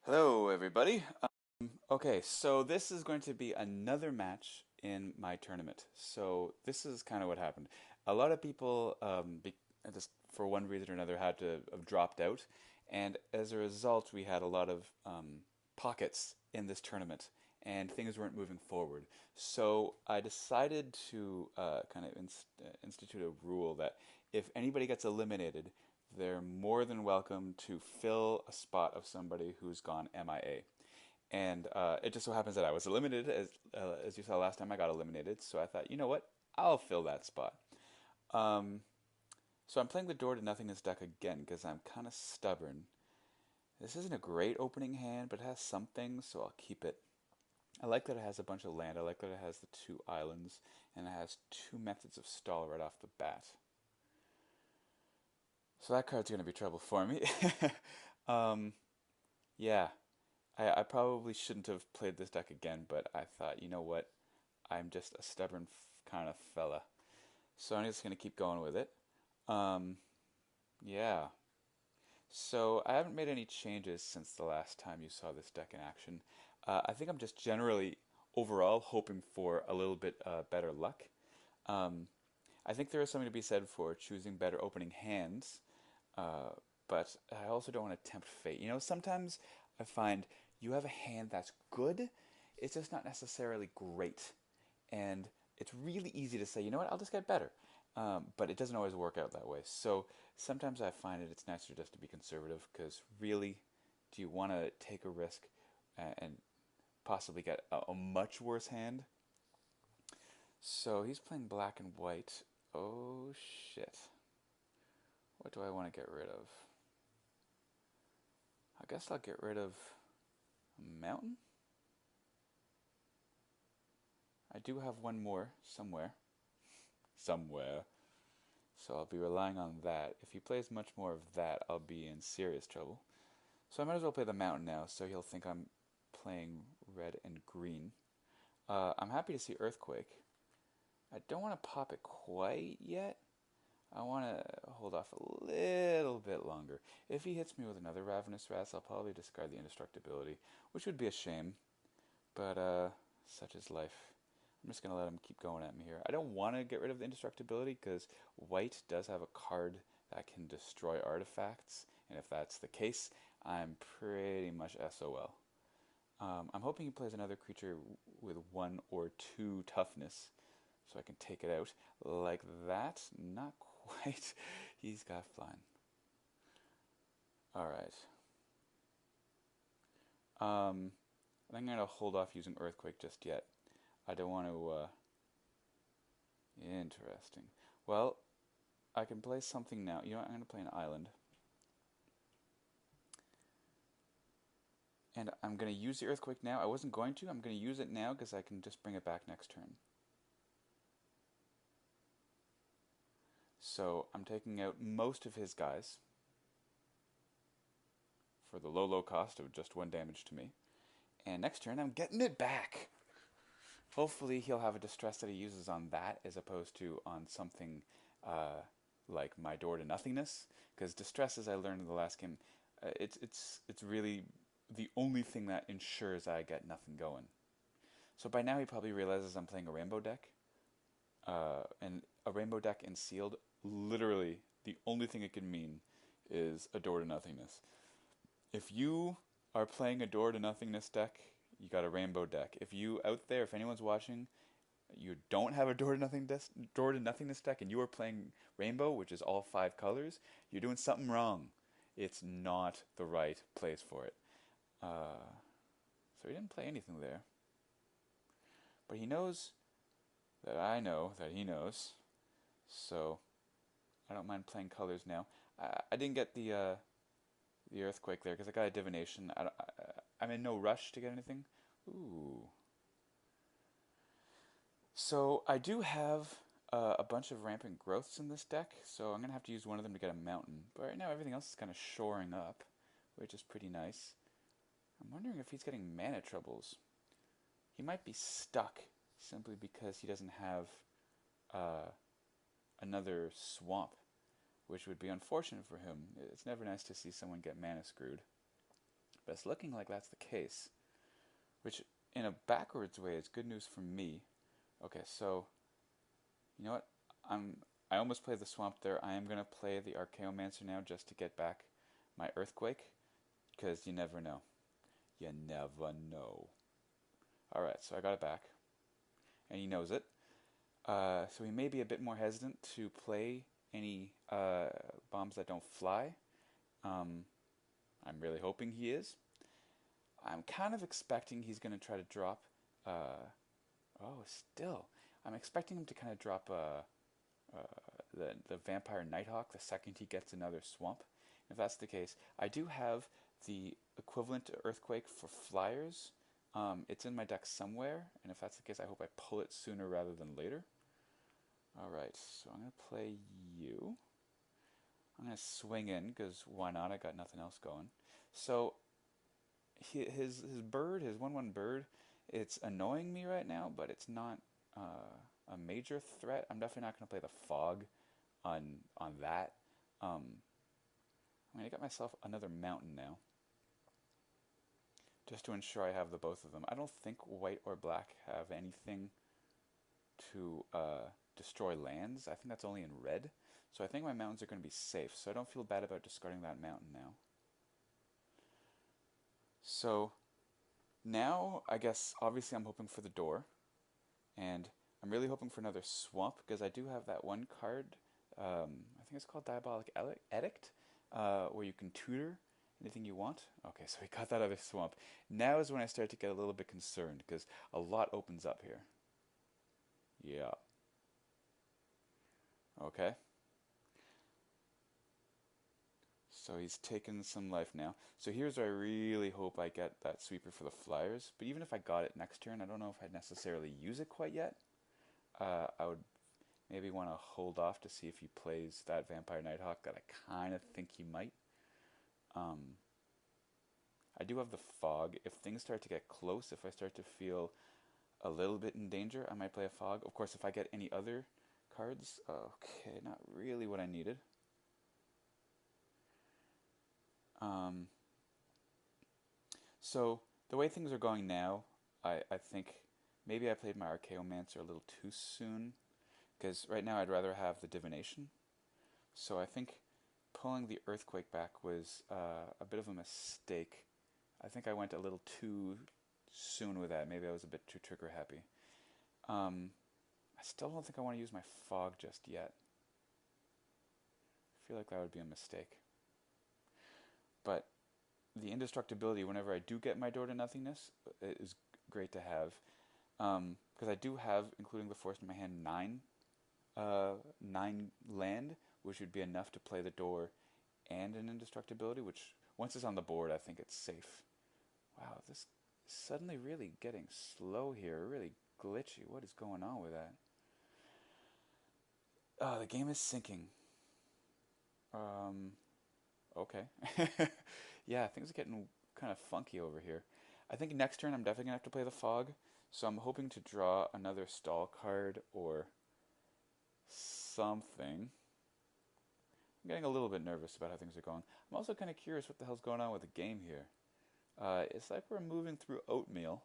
Hello, everybody. Okay, so this is going to be another match in my tournament. So this is kind of what happened. A lot of people, just for one reason or another, had to have dropped out, and as a result, we had a lot of pockets in this tournament, and things weren't moving forward. So I decided to kind of institute a rule that if anybody gets eliminated, they're more than welcome to fill a spot of somebody who's gone MIA. And it just so happens that I was eliminated, as you saw last time I got eliminated. So I thought, you know what, I'll fill that spot. Um, so I'm playing the door to nothingness deck again because I'm kind of stubborn. This isn't a great opening hand, but it has some things, so I'll keep it. I like that it has a bunch of land. I like that it has the two islands, and it has two methods of stall right off the bat. So that card's going to be trouble for me. um, yeah, I probably shouldn't have played this deck again, but I thought, you know what? I'm just a stubborn kind of fella. So I'm just going to keep going with it. Um, yeah. So I haven't made any changes since the last time you saw this deck in action. I think I'm just generally, overall, hoping for a little bit better luck. Um, I think there is something to be said for choosing better opening hands, uh, but I also don't want to tempt fate. You know, sometimes I find you have a hand that's good, it's just not necessarily great. And it's really easy to say, you know what, I'll just get better. But it doesn't always work out that way. So sometimes I find it's nicer just to be conservative because really, do you want to take a risk and possibly get a much worse hand? So he's playing black and white. Oh shit. What do I want to get rid of? I guess I'll get rid of a mountain. I do have one more somewhere. Somewhere. So I'll be relying on that. If he plays much more of that, I'll be in serious trouble. So I might as well play the mountain now, so he'll think I'm playing red and green. I'm happy to see Earthquake. I don't want to pop it quite yet. I want to hold off a little bit longer. If he hits me with another Ravenous Rats, I'll probably discard the indestructibility, which would be a shame, but such is life. I'm just going to let him keep going at me here. I don't want to get rid of the indestructibility because white does have a card that can destroy artifacts, and if that's the case, I'm pretty much SOL. I'm hoping he plays another creature with 1 or 2 toughness so I can take it out. Like that? Not quite. He's got flying. Alright. I'm going to hold off using Earthquake just yet. I don't want to, Interesting. Well, I can play something now. You know what? I'm going to play an island. And I'm going to use the Earthquake now. I wasn't going to. I'm going to use it now because I can just bring it back next turn. So I'm taking out most of his guys for the low, low cost of just 1 damage to me. And next turn, I'm getting it back. Hopefully, he'll have a distress that he uses on that as opposed to on something like my door to nothingness. Because distress, as I learned in the last game, it's really the only thing that ensures I get nothing going. So by now, he probably realizes I'm playing a rainbow deck. And a rainbow deck in sealed, literally, the only thing it can mean is a door to nothingness. If you are playing a door to nothingness deck, you got a rainbow deck. If you out there, if anyone's watching, you don't have a door to nothingness deck, and you are playing rainbow, which is all 5 colors, you're doing something wrong. It's not the right place for it. So he didn't play anything there, but he knows that I know that he knows. So I don't mind playing colors now. I didn't get the earthquake there because I got a divination. I'm in no rush to get anything. Ooh. So I do have a bunch of rampant growths in this deck, so I'm gonna have to use one of them to get a mountain. But right now everything else is kind of shoring up, which is pretty nice. I'm wondering if he's getting mana troubles. He might be stuck simply because he doesn't have uh, another swamp, which would be unfortunate for him. It's never nice to see someone get mana screwed. But it's looking like that's the case, which in a backwards way is good news for me. Okay, so you know what? I almost played the swamp there. I am gonna play the Archaeomancer now just to get back my earthquake, because you never know. You never know. Alright, so I got it back, and he knows it. So he may be a bit more hesitant to play any bombs that don't fly. I'm really hoping he is. I'm kind of expecting he's going to try to drop. Oh, still. I'm expecting him to kind of drop the Vampire Nighthawk the second he gets another swamp. If that's the case, I do have the equivalent to Earthquake for flyers. It's in my deck somewhere, and if that's the case, I hope I pull it sooner rather than later. Alright, so I'm going to play you. I'm going to swing in, because why not? I got nothing else going. So, his bird, his 1/1 bird, it's annoying me right now, but it's not a major threat. I'm definitely not going to play the fog on that. I'm going to get myself another mountain now, just to ensure I have the both of them. I don't think white or black have anything to destroy lands. I think that's only in red. So I think my mountains are going to be safe. So I don't feel bad about discarding that mountain now. So now, I guess, obviously I'm hoping for the door. And I'm really hoping for another swamp, because I do have that one card, I think it's called Diabolic Edict, where you can tutor anything you want. Okay, so we got that other swamp. Now is when I start to get a little bit concerned, because a lot opens up here. Yeah. Okay. So he's taken some life now. So here's where I really hope I get that sweeper for the flyers. But even if I got it next turn, I don't know if I'd necessarily use it quite yet. I would maybe want to hold off to see if he plays that Vampire Nighthawk that I kind of think he might. I do have the fog. If things start to get close, if I start to feel a little bit in danger, I might play a fog. Of course, if I get any other cards, okay, not really what I needed. So the way things are going now, I think maybe I played my Archaeomancer a little too soon, because right now I'd rather have the Divination. So I think pulling the Earthquake back was a bit of a mistake. I think I went a little too soon with that. Maybe I was a bit too trigger happy. I still don't think I want to use my Fog just yet. I feel like that would be a mistake. But the indestructibility, whenever I do get my door to nothingness, is great to have. Because I do have, including the forest in my hand, 9 land, which would be enough to play the door and an indestructibility, which, once it's on the board, I think it's safe. Wow, this is suddenly really getting slow here, really glitchy. What is going on with that? The game is sinking. Okay. Yeah, things are getting kind of funky over here. I think next turn I'm definitely going to have to play the fog, so I'm hoping to draw another stall card or something. I'm getting a little bit nervous about how things are going. I'm also kind of curious what the hell's going on with the game here. It's like we're moving through oatmeal.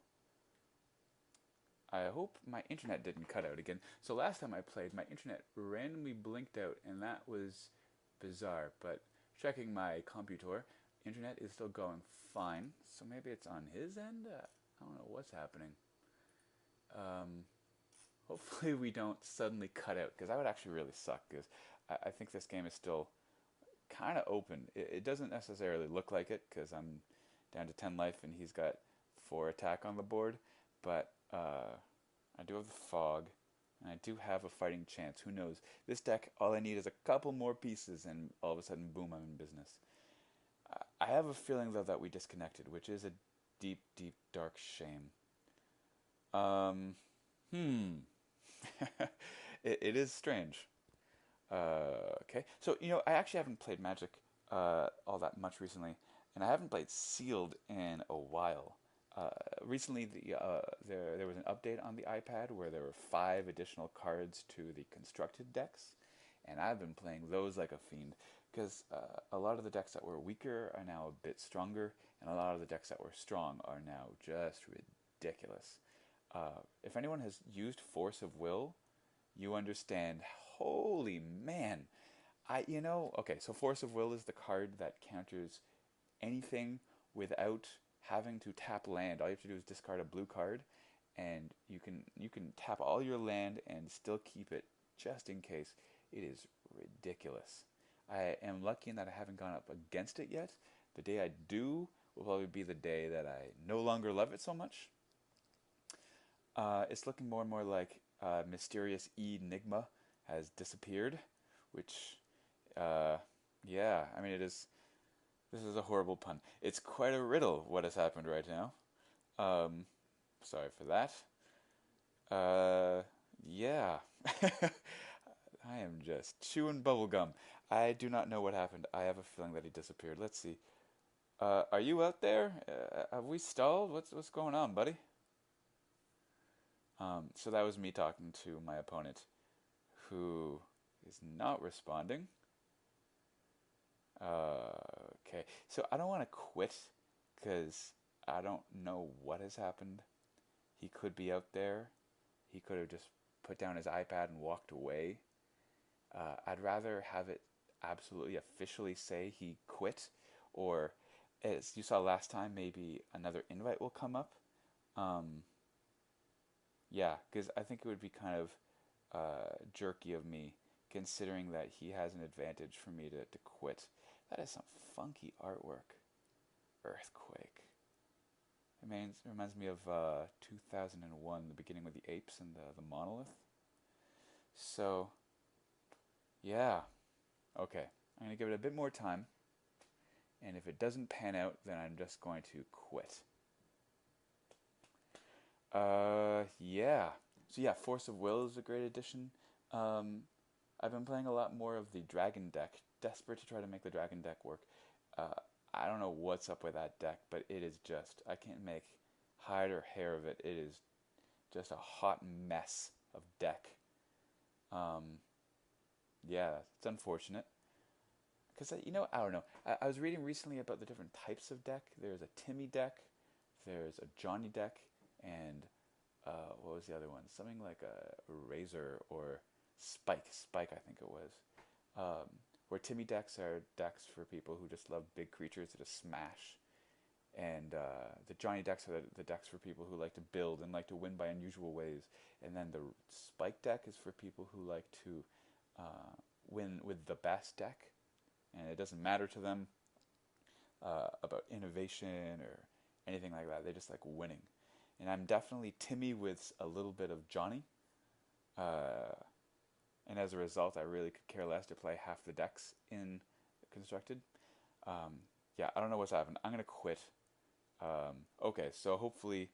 I hope my internet didn't cut out again. So last time I played, my internet randomly blinked out, and that was bizarre. But checking my computer, internet is still going fine. So maybe it's on his end? I don't know what's happening. Hopefully we don't suddenly cut out, because that would actually really suck, because I think this game is still kind of open. It doesn't necessarily look like it, because I'm down to 10 life and he's got 4 attack on the board, but I do have the fog, and I do have a fighting chance. Who knows? This deck, all I need is a couple more pieces, and all of a sudden, boom, I'm in business. I have a feeling, though, that we disconnected, which is a deep, deep, dark shame. It is strange. Okay, so, I actually haven't played Magic all that much recently, and I haven't played Sealed in a while. Recently, there was an update on the iPad where there were 5 additional cards to the constructed decks, and I've been playing those like a fiend, because a lot of the decks that were weaker are now a bit stronger, and a lot of the decks that were strong are now just ridiculous. If anyone has used Force of Will, you understand. Holy man. Okay, so Force of Will is the card that counters anything without having to tap land. All you have to do is discard a blue card, and you can tap all your land and still keep it just in case. It is ridiculous. I am lucky in that I haven't gone up against it yet. The day I do will probably be the day that I no longer love it so much. It's looking more and more like Mysterious Enigma has disappeared, which, yeah, I mean, this is a horrible pun. It's quite a riddle what has happened right now. Sorry for that. Yeah. I am just chewing bubblegum. I do not know what happened. I have a feeling that he disappeared. Let's see. Are you out there? Have we stalled? What's going on, buddy? So that was me talking to my opponent, who is not responding. Okay, so I don't want to quit because I don't know what has happened. He could be out there. He could have just put down his iPad and walked away. I'd rather have it absolutely officially say he quit, or as you saw last time, maybe another invite will come up. Yeah, because I think it would be kind of jerky of me, considering that he has an advantage for me to quit. That is some funky artwork. Earthquake. It reminds me of 2001, the beginning with the apes and the monolith. So, yeah. Okay, I'm going to give it a bit more time. And if it doesn't pan out, then I'm just going to quit. Yeah. So yeah, Force of Will is a great addition. I've been playing a lot more of the Dragon deck, desperate to try to make the Dragon deck work. I don't know what's up with that deck, but it is just, I can't make hide or hair of it. It is just a hot mess of deck. Yeah, it's unfortunate. Because, I don't know. I was reading recently about the different types of deck. There's a Timmy deck, there's a Johnny deck, and what was the other one? Something like a Razor or Spike, I think it was. Where Timmy decks are decks for people who just love big creatures to just smash. And the Johnny decks are the decks for people who like to build and like to win by unusual ways. And then the Spike deck is for people who like to win with the best deck. And it doesn't matter to them about innovation or anything like that. They just like winning. And I'm definitely Timmy with a little bit of Johnny. And as a result, I really could care less to play half the decks in Constructed. Yeah, I don't know what's happened. I'm going to quit. Okay, so hopefully,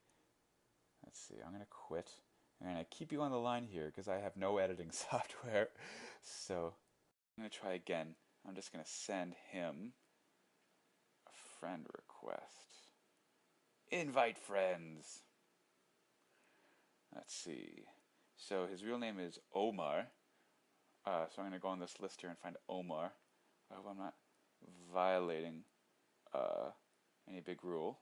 let's see, I'm going to quit. I'm going to keep you on the line here because I have no editing software. So I'm going to try again. I'm just going to send him a friend request. Invite friends. Let's see. So his real name is Omar. So I'm going to go on this list here and find Omar. I hope I'm not violating any big rule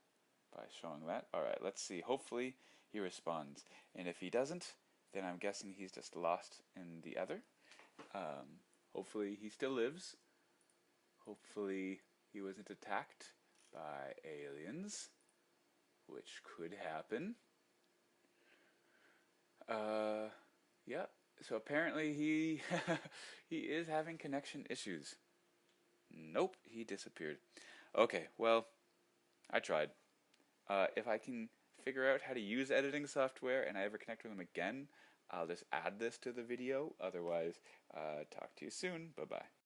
by showing that. Alright, let's see. Hopefully he responds. And if he doesn't, then I'm guessing he's just lost in the other. Hopefully he still lives. Hopefully he wasn't attacked by aliens, which could happen. Yeah, so apparently he he is having connection issues. Nope, he disappeared. Okay, well, I tried. If I can figure out how to use editing software and I ever connect with him again, I'll just add this to the video. Otherwise, talk to you soon. Bye-bye.